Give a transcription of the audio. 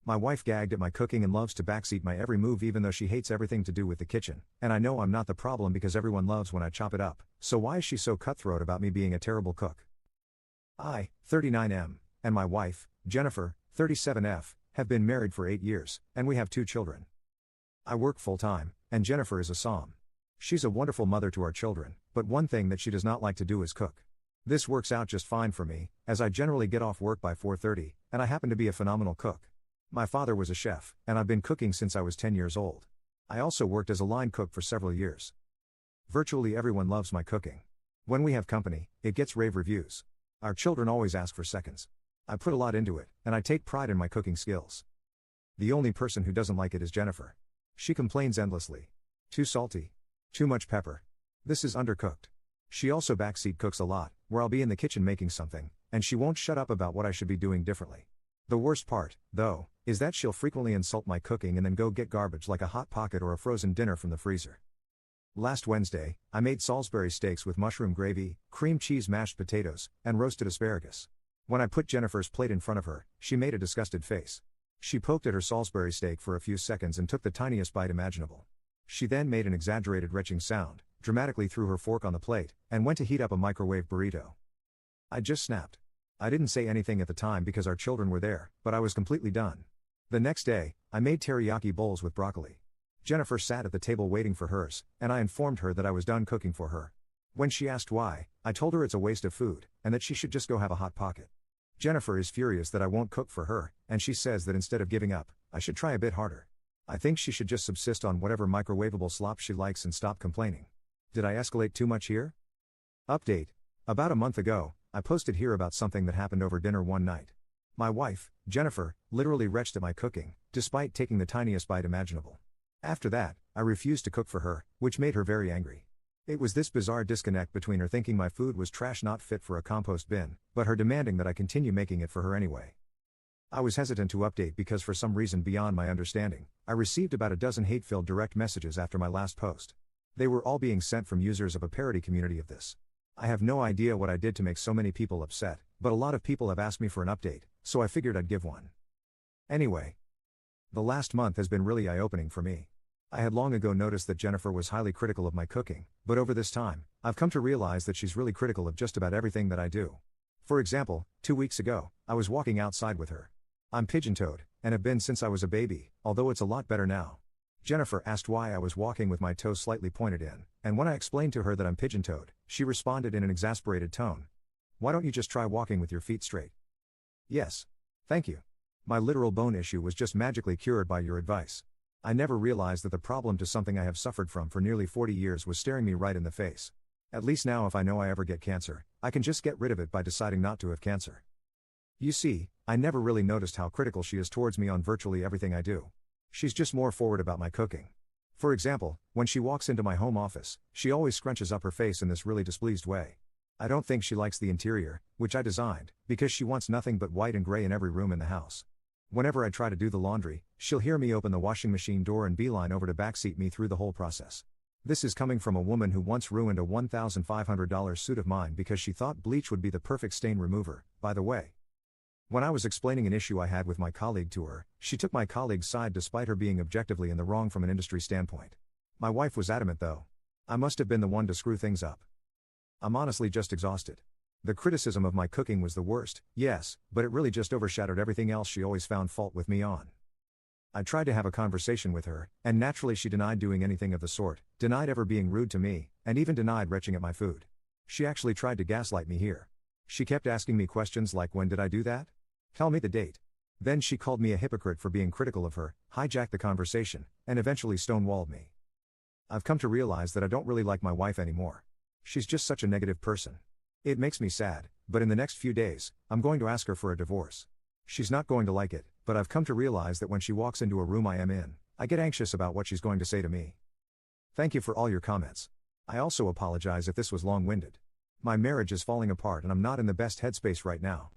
My wife gagged at my cooking and loves to backseat my every move even though she hates everything to do with the kitchen, and I know I'm not the problem because everyone loves when I chop it up, so why is she so cutthroat about me being a terrible cook? I, 39M, and my wife, Jennifer, 37F, have been married for 8 years, and we have 2 children. I work full-time, and Jennifer is a som. She's a wonderful mother to our children, but one thing that she does not like to do is cook. This works out just fine for me, as I generally get off work by 4:30, and I happen to be a phenomenal cook. My father was a chef, and I've been cooking since I was 10 years old. I also worked as a line cook for several years. Virtually everyone loves my cooking. When we have company, it gets rave reviews. Our children always ask for seconds. I put a lot into it, and I take pride in my cooking skills. The only person who doesn't like it is Jennifer. She complains endlessly. Too salty. Too much pepper. This is undercooked. She also backseat cooks a lot, where I'll be in the kitchen making something, and she won't shut up about what I should be doing differently. The worst part, though, is that she'll frequently insult my cooking and then go get garbage like a Hot Pocket or a frozen dinner from the freezer. Last Wednesday, I made Salisbury steaks with mushroom gravy, cream cheese mashed potatoes, and roasted asparagus. When I put Jennifer's plate in front of her, she made a disgusted face. She poked at her Salisbury steak for a few seconds and took the tiniest bite imaginable. She then made an exaggerated retching sound, dramatically threw her fork on the plate, and went to heat up a microwave burrito. I just snapped. I didn't say anything at the time because our children were there, but I was completely done. The next day, I made teriyaki bowls with broccoli. Jennifer sat at the table waiting for hers, and I informed her that I was done cooking for her. When she asked why, I told her it's a waste of food, and that she should just go have a Hot Pocket. Jennifer is furious that I won't cook for her, and she says that instead of giving up, I should try a bit harder. I think she should just subsist on whatever microwavable slop she likes and stop complaining. Did I escalate too much here? Update. About a month ago, I posted here about something that happened over dinner one night. My wife, Jennifer, literally retched at my cooking, despite taking the tiniest bite imaginable. After that, I refused to cook for her, which made her very angry. It was this bizarre disconnect between her thinking my food was trash not fit for a compost bin, but her demanding that I continue making it for her anyway. I was hesitant to update because for some reason beyond my understanding, I received about a dozen hate-filled direct messages after my last post. They were all being sent from users of a parody community of this. I have no idea what I did to make so many people upset, but a lot of people have asked me for an update, so I figured I'd give one. Anyway. The last month has been really eye-opening for me. I had long ago noticed that Jennifer was highly critical of my cooking, but over this time, I've come to realize that she's really critical of just about everything that I do. For example, 2 weeks ago, I was walking outside with her. I'm pigeon-toed, and have been since I was a baby, although it's a lot better now. Jennifer asked why I was walking with my toes slightly pointed in, and when I explained to her that I'm pigeon-toed, she responded in an exasperated tone. Why don't you just try walking with your feet straight? Yes. Thank you. My literal bone issue was just magically cured by your advice. I never realized that the problem to something I have suffered from for nearly 40 years was staring me right in the face. At least now if I know I ever get cancer, I can just get rid of it by deciding not to have cancer. You see, I never really noticed how critical she is towards me on virtually everything I do. She's just more forward about my cooking. For example, when she walks into my home office, she always scrunches up her face in this really displeased way. I don't think she likes the interior, which I designed, because she wants nothing but white and gray in every room in the house. Whenever I try to do the laundry, she'll hear me open the washing machine door and beeline over to backseat me through the whole process. This is coming from a woman who once ruined a $1,500 suit of mine because she thought bleach would be the perfect stain remover, by the way. When I was explaining an issue I had with my colleague to her, she took my colleague's side despite her being objectively in the wrong from an industry standpoint. My wife was adamant though. I must have been the one to screw things up. I'm honestly just exhausted. The criticism of my cooking was the worst, yes, but it really just overshadowed everything else she always found fault with me on. I tried to have a conversation with her, and naturally she denied doing anything of the sort, denied ever being rude to me, and even denied retching at my food. She actually tried to gaslight me here. She kept asking me questions like when did I do that? Tell me the date. Then she called me a hypocrite for being critical of her, hijacked the conversation, and eventually stonewalled me. I've come to realize that I don't really like my wife anymore. She's just such a negative person. It makes me sad, but in the next few days, I'm going to ask her for a divorce. She's not going to like it, but I've come to realize that when she walks into a room I am in, I get anxious about what she's going to say to me. Thank you for all your comments. I also apologize if this was long-winded. My marriage is falling apart and I'm not in the best headspace right now.